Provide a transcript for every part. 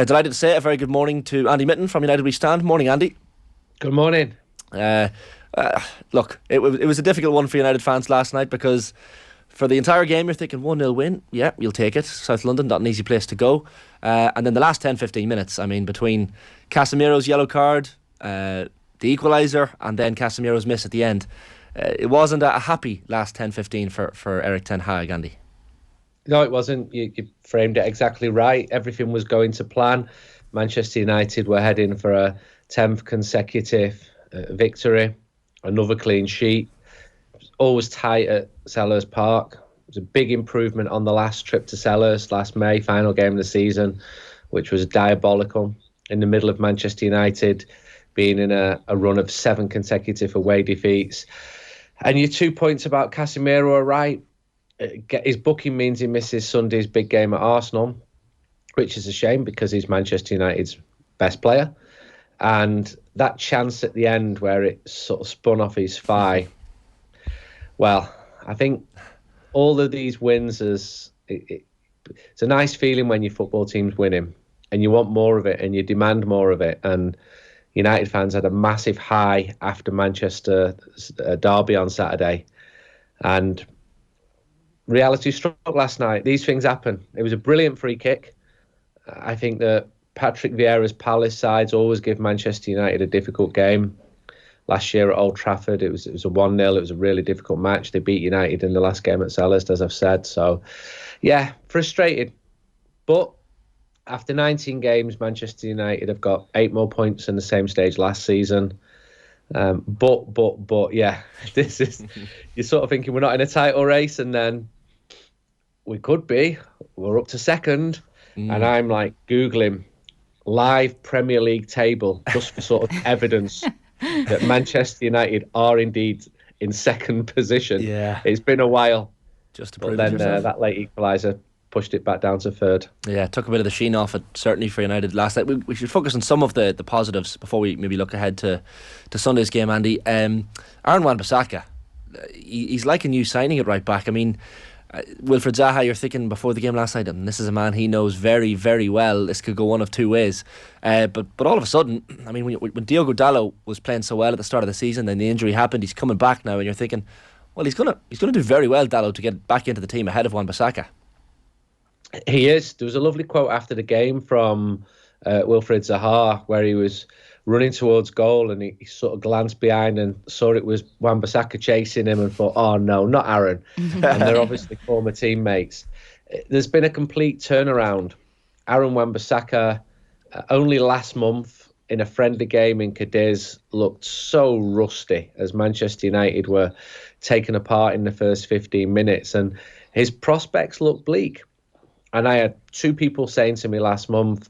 Delighted to say a very good morning to Andy Mitten from United We Stand. Morning, Andy. Good morning. Look, it was a difficult one for United fans last night because for the entire game you're thinking 1-0 win, yeah, you'll take it. South London, not an easy place to go. And then the last 10-15 minutes, I mean, between Casemiro's yellow card, the equaliser, and then Casemiro's miss at the end, it wasn't a happy last 10-15 for Erik ten Hag, Andy. No, it wasn't. You framed it exactly right. Everything was going to plan. Manchester United were heading for a 10th consecutive victory, another clean sheet. It was always tight at Selhurst Park. It was a big improvement on the last trip to Selhurst last May, final game of the season, which was diabolical. In the middle of Manchester United being in a run of 7 consecutive away defeats. And your 2 points about Casemiro are right. His booking means he misses Sunday's big game at Arsenal, which is a shame because he's Manchester United's best player. And that chance at the end where it sort of spun off his thigh, well, I think all of these wins, it's a nice feeling when your football team's winning and you want more of it and you demand more of it. And United fans had a massive high after Manchester derby on Saturday. And reality struck last night. These things happen. It was a brilliant free kick. I think that Patrick Vieira's Palace sides always give Manchester United a difficult game. Last year at Old Trafford, it was a 1-0. It was a really difficult match. They beat United in the last game at Selhurst, as I've said. So, yeah, frustrated. But after 19 games, Manchester United have got 8 more points in the same stage last season. But yeah, this is, you're sort of thinking we're not in a title race, and then we could be. We're up to second, and I'm like Googling live Premier League table just for sort of evidence that Manchester United are indeed in second position. Yeah, it's been a while. Just to but prove then it yourself. That late equaliser pushed it back down to third. Yeah, it took a bit of the sheen off it, certainly for United last night. We should focus on some of the positives before we maybe look ahead to Sunday's game, Andy. Aaron Wambersacker, he's like a new signing at right back. I mean, Wilfried Zaha, you're thinking before the game last night, and this is a man he knows very, very well. This could go one of two ways. But all of a sudden, I mean, when Diogo Dalot was playing so well at the start of the season, then the injury happened, he's coming back now, and you're thinking, well, he's gonna do very well, Dalot, to get back into the team ahead of Wambersacker. He is. There was a lovely quote after the game from Wilfried Zaha where he was running towards goal and he sort of glanced behind and saw it was Wambersacker chasing him and thought, oh no, not Aaron. And they're obviously former teammates. There's been a complete turnaround. Aaron Wambersacker, only last month in a friendly game in Cadiz, looked so rusty as Manchester United were taken apart in the first 15 minutes, and his prospects look bleak. And I had 2 people saying to me last month,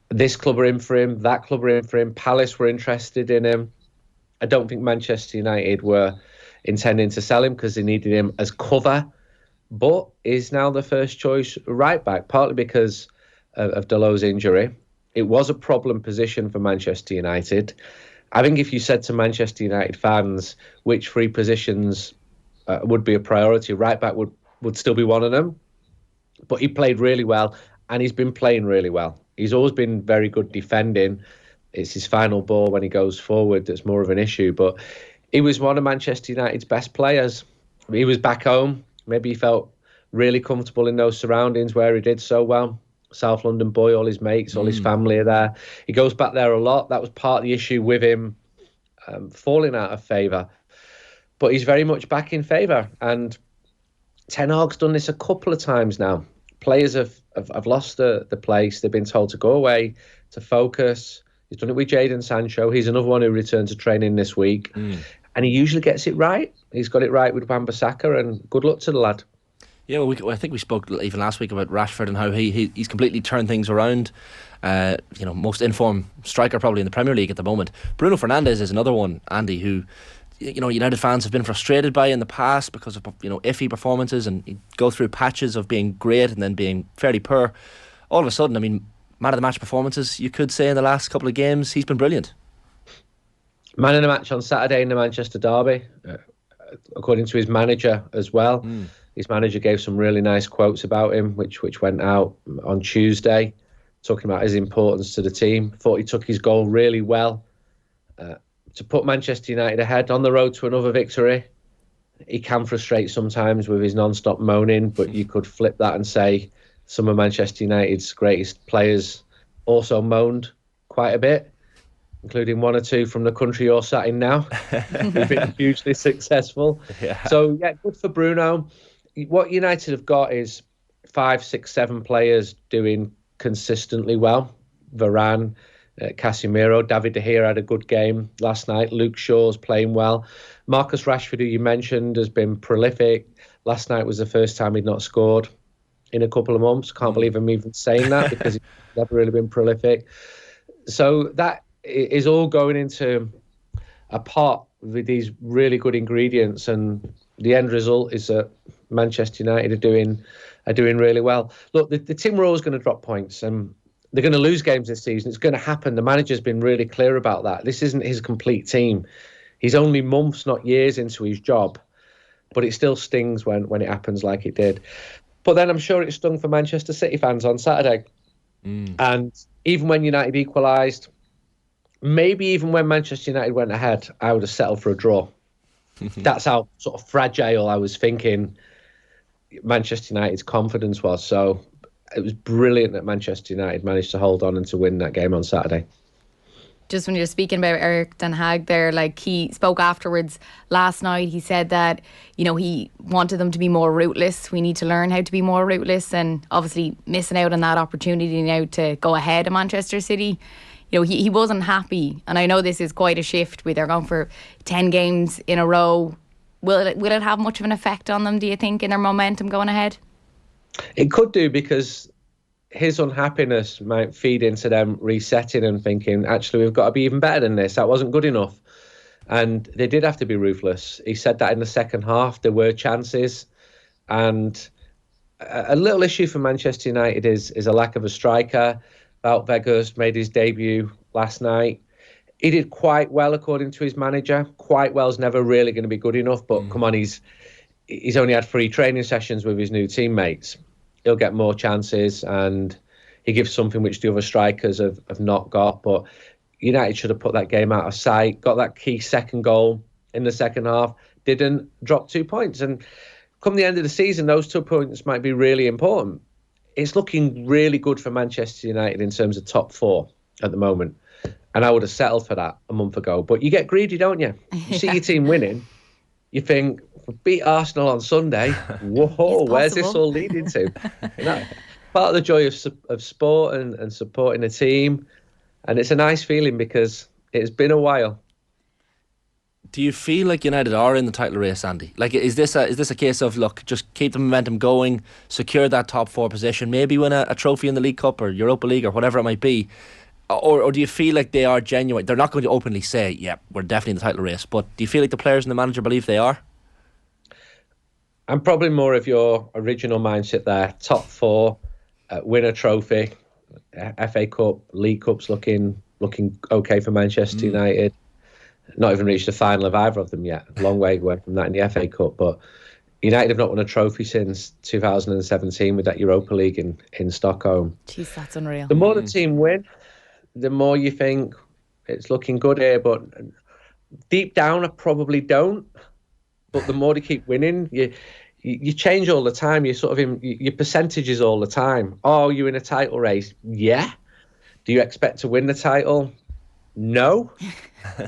this club are in for him, that club are in for him, Palace were interested in him. I don't think Manchester United were intending to sell him because they needed him as cover, but he's now the first choice right back, partly because of Dalot's injury. It was a problem position for Manchester United. I think if you said to Manchester United fans which 3 positions would be a priority, right back would still be one of them. But he played really well, and he's been playing really well. He's always been very good defending. It's his final ball when he goes forward that's more of an issue. But he was one of Manchester United's best players. He was back home. Maybe he felt really comfortable in those surroundings where he did so well. South London boy, all his mates, all his family are there. He goes back there a lot. That was part of the issue with him falling out of favour. But he's very much back in favour. And Ten Hag's done this a couple of times now. Players have lost the place. They've been told to go away, to focus. He's done it with Jadon Sancho. He's another one who returned to training this week. And he usually gets it right. He's got it right with Wambersacker, and good luck to the lad. Yeah, well, I think we spoke even last week about Rashford and how he's completely turned things around. Most informed striker probably in the Premier League at the moment. Bruno Fernandes is another one, Andy, who United fans have been frustrated by in the past because of iffy performances, and he'd go through patches of being great and then being fairly poor. All of a sudden, I mean, man of the match performances, you could say in the last couple of games, he's been brilliant. Man of the match on Saturday in the Manchester derby, according to his manager as well. His manager gave some really nice quotes about him, which went out on Tuesday. talking about his importance to the team. Thought he took his goal really well to put Manchester United ahead on the road to another victory. He can frustrate sometimes with his non-stop moaning, but you could flip that and say some of Manchester United's greatest players also moaned quite a bit, including one or two from the country you're sat in now, who've been hugely successful. Yeah. So, yeah, good for Bruno. What United have got is 5, 6, 7 players doing consistently well. Varane, Casemiro, David Dier had a good game last night. Luke Shaw's playing well. Marcus Rashford, who you mentioned, has been prolific. Last night was the first time he'd not scored in a couple of months. Can't believe I'm even saying that because he's never really been prolific. So that is all going into a pot with these really good ingredients, and the end result is that Manchester United are doing really well. Look, the team were always going to drop points, and they're going to lose games this season. It's going to happen. The manager's been really clear about that. This isn't his complete team. He's only months, not years, into his job, but it still stings when it happens like it did. But then I'm sure it stung for Manchester City fans on Saturday. And even when United equalised, maybe even when Manchester United went ahead, I would have settled for a draw. That's how sort of fragile I was thinking Manchester United's confidence was. So it was brilliant that Manchester United managed to hold on and to win that game on Saturday. Just when you're speaking about Erik ten Hag there, like he spoke afterwards last night, he said that, you know, he wanted them to be more ruthless. We need to learn how to be more ruthless, and obviously missing out on that opportunity now to go ahead of Manchester City. You know, he wasn't happy, and I know this is quite a shift with they're going for 10 games in a row. Will it have much of an effect on them, do you think, in their momentum going ahead? It could do, because his unhappiness might feed into them resetting and thinking, actually, we've got to be even better than this. That wasn't good enough. And they did have to be ruthless. He said that in the second half. There were chances. And a little issue for Manchester United is a lack of a striker. Wout Weghorst made his debut last night. He did quite well, according to his manager. Quite well's never really going to be good enough. But come on, he's only had 3 training sessions with his new teammates. He'll get more chances, and he gives something which the other strikers have not got. But United should have put that game out of sight, got that key second goal in the second half, didn't, drop 2 points. And come the end of the season, those 2 points might be really important. It's looking really good for Manchester United in terms of top 4 at the moment. And I would have settled for that a month ago. But you get greedy, don't you? You see your team winning, you think, if we beat Arsenal on Sunday, whoa, where's this all leading to? You know, part of the joy of sport and supporting a team. And it's a nice feeling because it's been a while. Do you feel like United are in the title race, Andy? Like, is this a case of, look, just keep the momentum going, secure that top 4 position, maybe win a trophy in the League Cup or Europa League or whatever it might be? Or do you feel like they are genuine? They're not going to openly say, yeah, we're definitely in the title race, but do you feel like the players and the manager believe they are? I'm probably more of your original mindset there. Top 4, win a trophy, FA Cup, League Cup's looking okay for Manchester United. Not even reached the final of either of them yet. A long way away from that in the FA Cup. But United have not won a trophy since 2017 with that Europa League in Stockholm. Jeez, that's unreal. The more the team win, the more you think it's looking good here. But deep down, I probably don't. But the more they keep winning, you change all the time. You're sort of in your percentages all the time. Oh, you're in a title race? Yeah. Do you expect to win the title? No.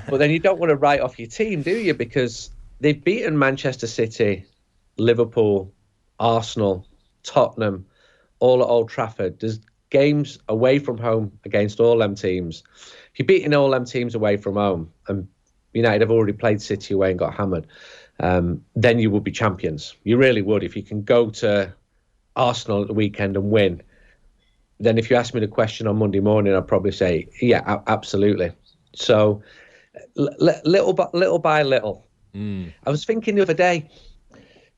But then you don't want to write off your team, do you? Because they've beaten Manchester City, Liverpool, Arsenal, Tottenham, all at Old Trafford. There's games away from home against all them teams. If you're beating all them teams away from home, and United have already played City away and got hammered, then you would be champions. You really would. If you can go to Arsenal at the weekend and win, then if you ask me the question on Monday morning, I'd probably say, yeah, absolutely. So little by little. I was thinking the other day,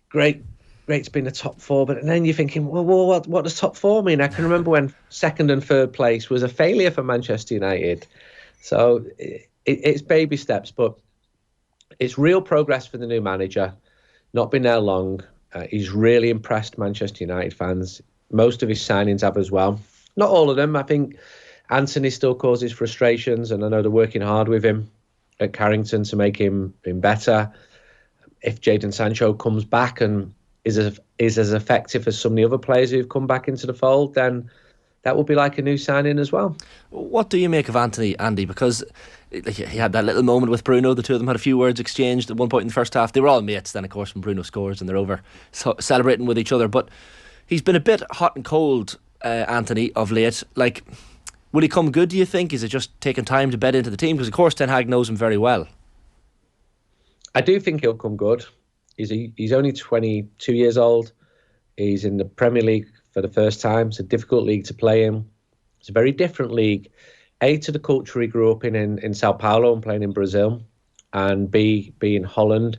great to be in the top 4, but then you're thinking, well, what does top 4 mean? I can remember when 2nd and 3rd place was a failure for Manchester United. So it's baby steps, but it's real progress for the new manager. Not been there long. He's really impressed Manchester United fans. Most of his signings have as well. Not all of them. I think Anthony still causes frustrations, and I know they're working hard with him at Carrington to make him better. If Jadon Sancho comes back and is as effective as some of the other players who've come back into the fold, then that will be like a new signing as well. What do you make of Anthony, Andy? Because he had that little moment with Bruno. The two of them had a few words exchanged at one point in the first half. They were all mates then, of course, when Bruno scores and they're over celebrating with each other. But he's been a bit hot and cold, Anthony, of late. Like, will he come good, do you think? Is it just taking time to bed into the team? Because, of course, Ten Hag knows him very well. I do think he'll come good. He's only 22 years old. He's in the Premier League for the first time. It's a difficult league to play in. It's a very different league. A, to the culture he grew up in Sao Paulo and playing in Brazil, and B, in Holland.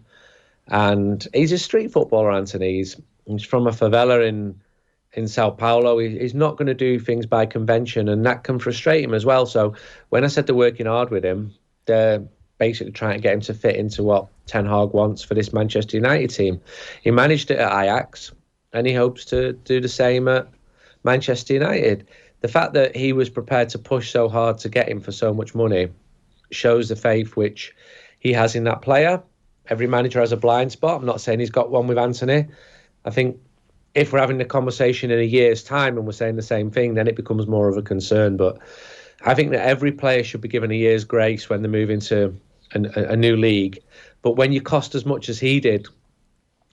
And he's a street footballer, Anthony. He's from a favela in Sao Paulo. He's not going to do things by convention, and that can frustrate him as well. So when I said they're working hard with him, they're basically trying to get him to fit into what Ten Hag wants for this Manchester United team. He managed it at Ajax, and he hopes to do the same at Manchester United. The fact that he was prepared to push so hard to get him for so much money shows the faith which he has in that player. Every manager has a blind spot. I'm not saying he's got one with Anthony. I think if we're having the conversation in a year's time and we're saying the same thing, then it becomes more of a concern. But I think that every player should be given a year's grace when they move into a new league. But when you cost as much as he did,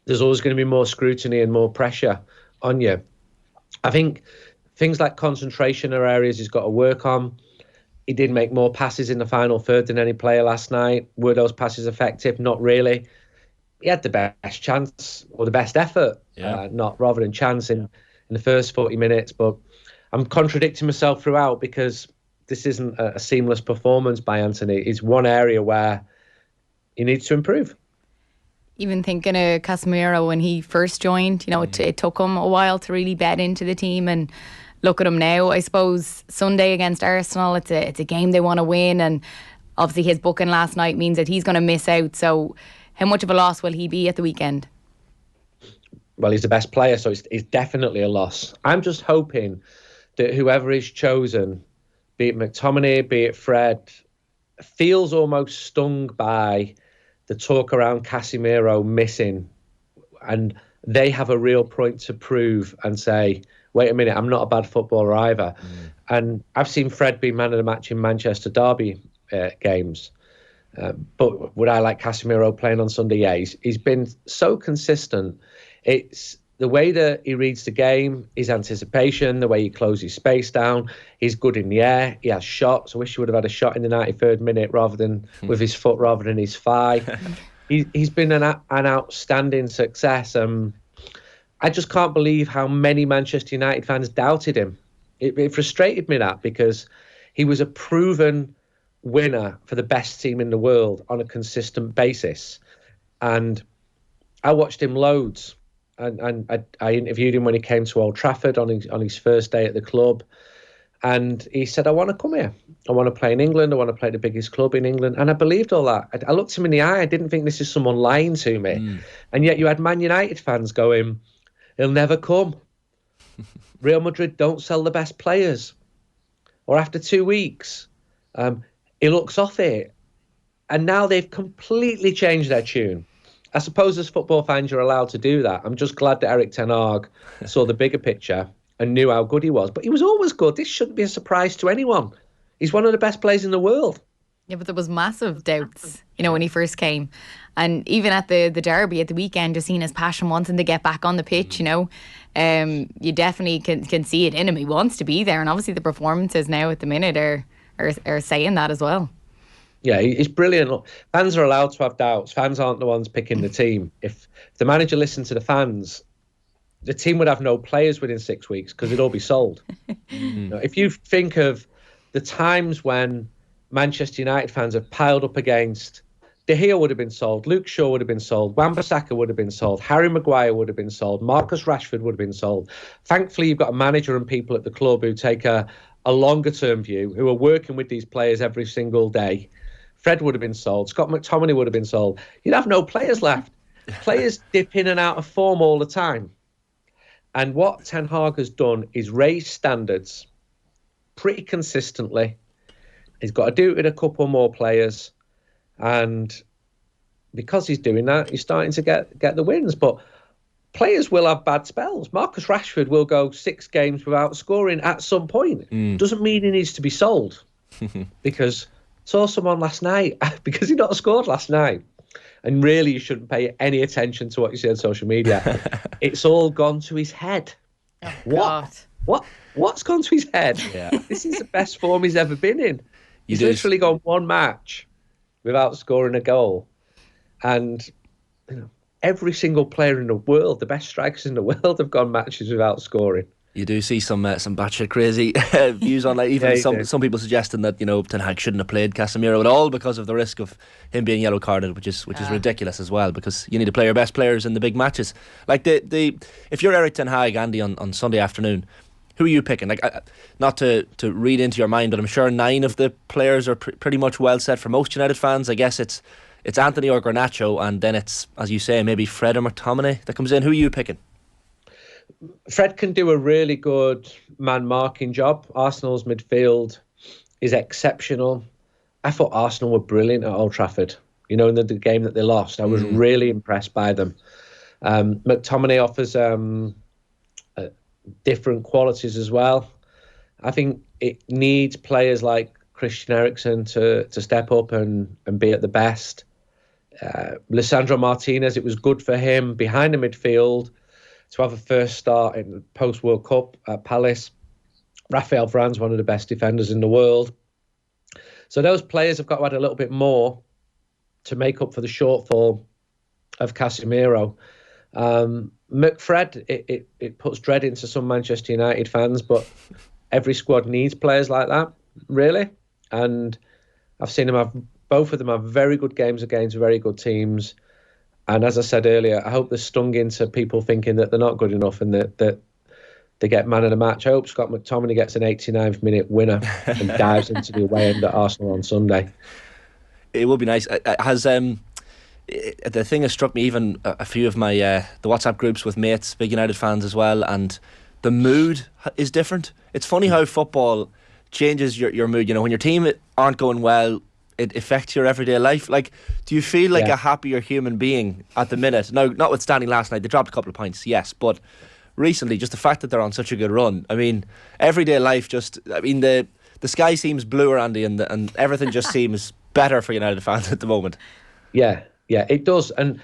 there's always going to be more scrutiny and more pressure on you. I think things like concentration are areas he's got to work on. He did make more passes in the final third than any player last night. Were those passes effective? Not really. He had the best chance or the best effort, not rather than chance in the first 40 minutes. But I'm contradicting myself throughout because this isn't a seamless performance by Anthony. It's one area where he needs to improve. Even thinking of Casemiro when he first joined, it took him a while to really bed into the team, and look at him now. I suppose Sunday against Arsenal, it's a game they want to win, and obviously his booking last night means that he's going to miss out. So how much of a loss will he be at the weekend? Well, he's the best player, so it's definitely a loss. I'm just hoping that whoever is chosen, be it McTominay, be it Fred, feels almost stung by the talk around Casemiro missing, and they have a real point to prove and say, wait a minute, I'm not a bad footballer either. And I've seen Fred be man of the match in Manchester Derby games. But would I like Casemiro playing on Sunday? Yeah, he's been so consistent. It's the way that he reads the game, his anticipation, the way he closes space down. He's good in the air. He has shots. I wish he would have had a shot in the 93rd minute rather than with his foot rather than his thigh. He's been an outstanding success. I just can't believe how many Manchester United fans doubted him. It frustrated me that because he was a proven winner for the best team in the world on a consistent basis. And I watched him loads. And I interviewed him when he came to Old Trafford on his first day at the club. And he said, I want to come here. I want to play in England. I want to play at the biggest club in England. And I believed all that. I looked him in the eye. I didn't think this is someone lying to me. And yet you had Man United fans going, he'll never come. Real Madrid don't sell the best players. Or after 2 weeks, he looks off it. And now they've completely changed their tune. I suppose as football fans, you're allowed to do that. I'm just glad that Erik Ten Hag saw the bigger picture and knew how good he was. But he was always good. This shouldn't be a surprise to anyone. He's one of the best players in the world. Yeah, but there was massive doubts, when he first came. And even at the derby at the weekend, just seeing his passion wanting to get back on the pitch, you definitely can see it in him. He wants to be there. And obviously the performances now at the minute are saying that as well. Yeah, he's brilliant. Look, fans are allowed to have doubts. Fans aren't the ones picking the team. If the manager listened to the fans, the team would have no players within 6 weeks because it'd all be sold. If you think of the times when Manchester United fans have piled up against, Dier would have been sold, Luke Shaw would have been sold, Wambersacker would have been sold, Harry Maguire would have been sold, Marcus Rashford would have been sold. Thankfully, you've got a manager and people at the club who take a longer term view, who are working with these players every single day. Fred would have been sold. Scott McTominay would have been sold. You'd have no players left. Players dip in and out of form all the time. And what Ten Hag has done is raise standards pretty consistently. He's got to do it with a couple more players. And because he's doing that, he's starting to get the wins. But players will have bad spells. Marcus Rashford will go 6 games without scoring at some point. Doesn't mean he needs to be sold. Because saw someone last night, because he not scored last night. And really, you shouldn't pay any attention to what you see on social media. It's all gone to his head. Oh, What's gone to his head? Yeah. This is the best form he's ever been in. He's literally gone 1 match without scoring a goal. And every single player in the world, the best strikers in the world, have gone matches without scoring. You do see some batshit crazy views on, like, even some people suggesting that Ten Hag shouldn't have played Casemiro at all because of the risk of him being yellow carded, which is ridiculous as well, because you need to play your best players in the big matches. Like if you're Eric Ten Hag, Andy, on Sunday afternoon, who are you picking? Like, not to read into your mind, but I'm sure 9 of the players are pretty much well set for most United fans. I guess it's Anthony or Garnacho, and then it's, as you say, maybe Fred or McTominay that comes in. Who are you picking? Fred can do a really good man-marking job. Arsenal's midfield is exceptional. I thought Arsenal were brilliant at Old Trafford. In the game that they lost, I was really impressed by them. McTominay offers different qualities as well. I think it needs players like Christian Eriksen to step up and be at the best. Lisandro Martinez, it was good for him behind the midfield to have a first start in the post-World Cup at Palace. Rafael Varane's one of the best defenders in the world. So those players have got to add a little bit more to make up for the shortfall of Casemiro. McFred, it puts dread into some Manchester United fans, but every squad needs players like that, really. And I've seen both of them have very good games against very good teams. And as I said earlier, I hope they're stung into people thinking that they're not good enough and that they get man of the match. I hope Scott McTominay gets an 89th minute winner and dives into the away end at Arsenal on Sunday. It would be nice. The thing has struck me, even a few of my the WhatsApp groups with mates, big United fans as well, and the mood is different. It's funny how football changes your mood. When your team aren't going well, it affects your everyday life. Like, do you feel like a happier human being at the minute? Now, notwithstanding last night, they dropped a couple of points, yes, but recently, just the fact that they're on such a good run. I mean, everyday life the sky seems bluer, Andy, and everything just seems better for United fans at the moment. Yeah, it does. And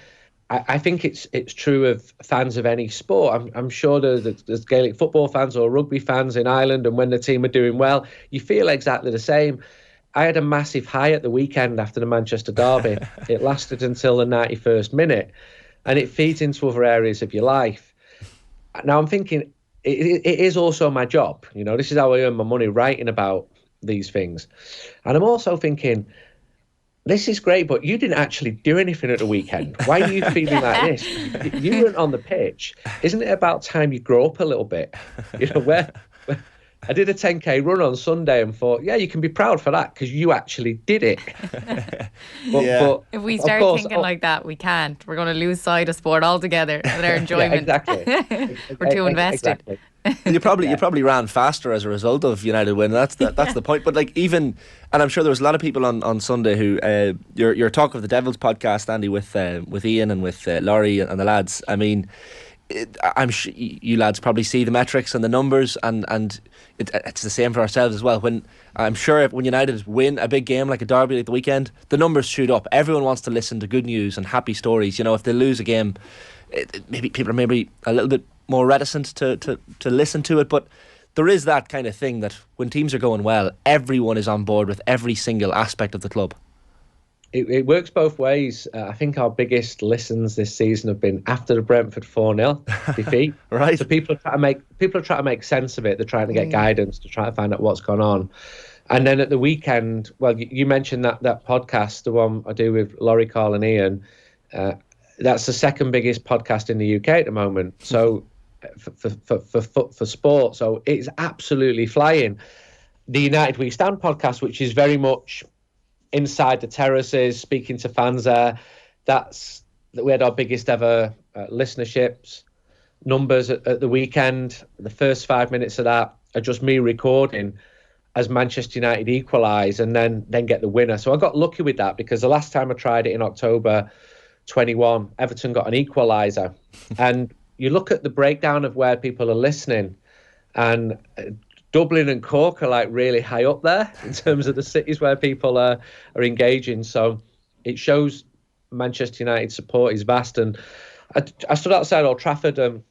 I think it's true of fans of any sport. I'm sure there's Gaelic football fans or rugby fans in Ireland, and when the team are doing well, you feel exactly the same. I had a massive high at the weekend after the Manchester derby. It lasted until the 91st minute, and it feeds into other areas of your life. Now I'm thinking, it is also my job. This is how I earn my money, writing about these things. And I'm also thinking, this is great, but you didn't actually do anything at the weekend. Why are you feeling like this? You weren't on the pitch. Isn't it about time you grow up a little bit? Where I did a 10k run on Sunday and thought, you can be proud for that because you actually did it. But if we start thinking like that, we can't. We're going to lose sight of sport altogether and our enjoyment. Exactly. We're too invested. Exactly. You probably ran faster as a result of United win. That's the point. But and I'm sure there was a lot of people on Sunday who your Talk of the Devils podcast, Andy, with Ian and with Laurie and the lads. I mean, I'm sure you lads probably see the metrics and the numbers, and it's the same for ourselves as well. I'm sure when United win a big game like a derby like the weekend, the numbers shoot up. Everyone wants to listen to good news and happy stories. If they lose a game, maybe people are maybe a little bit more reticent to listen to it, but there is that kind of thing that when teams are going well, everyone is on board with every single aspect of the club. It works both ways. I think our biggest listens this season have been after the Brentford 4-0 defeat. Right. So people are trying to make sense of it. They're trying to get guidance to try to find out what's gone on. And then at the weekend, well, you mentioned that that the one I do with Laurie, Carl and Ian, that's the second biggest podcast in the UK at the moment. So for sport, so it's absolutely flying. The United We Stand podcast, which is very much inside the terraces, speaking to fans there. We had our biggest ever listenerships numbers at the weekend. The first 5 minutes of that are just me recording, as Manchester United equalise and then get the winner. So I got lucky with that, because the last time I tried it in October 21, Everton got an equaliser. And you look at the breakdown of where people are listening, and Dublin and Cork are like really high up there in terms of the cities where people are engaging. So it shows Manchester United support is vast. And I stood outside Old Trafford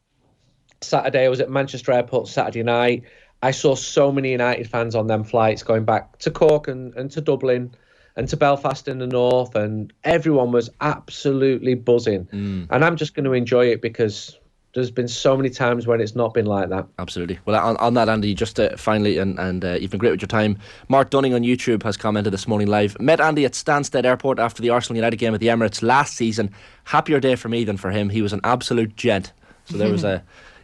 Saturday. I was at Manchester Airport Saturday night. I saw so many United fans on them flights going back to Cork and to Dublin and to Belfast in the north, and everyone was absolutely buzzing. And I'm just going to enjoy it, because there's been so many times when it's not been like that. Absolutely. Well, on that, Andy, just finally, and you've been great with your time. Mark Dunning on YouTube has commented this morning live. Met Andy at Stansted Airport after the Arsenal United game at the Emirates last season. Happier day for me than for him. He was an absolute gent. So there was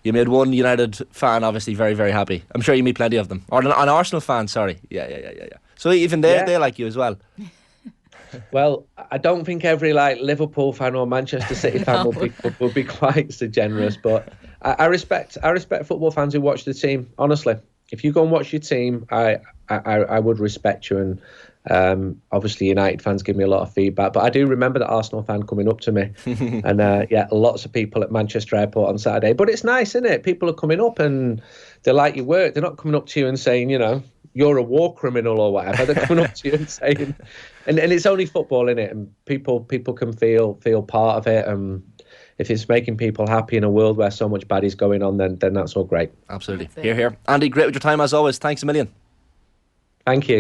you made one United fan obviously very, very happy. I'm sure you meet plenty of them. Or an Arsenal fan, sorry. Yeah. So even they like you as well. Well, I don't think every Liverpool fan or Manchester City fan will be quite so generous, but I respect football fans who watch the team. Honestly, if you go and watch your team, I would respect you. And obviously, United fans give me a lot of feedback, but I do remember the Arsenal fan coming up to me, and lots of people at Manchester Airport on Saturday. But it's nice, isn't it? People are coming up and they like your work. They're not coming up to you and saying, you're a war criminal or whatever. They're coming up to you and saying, and it's only football, innit? And people can feel part of it. If it's making people happy in a world where so much bad is going on, then that's all great. Absolutely. Hear. Andy, great with your time as always. Thanks a million. Thank you.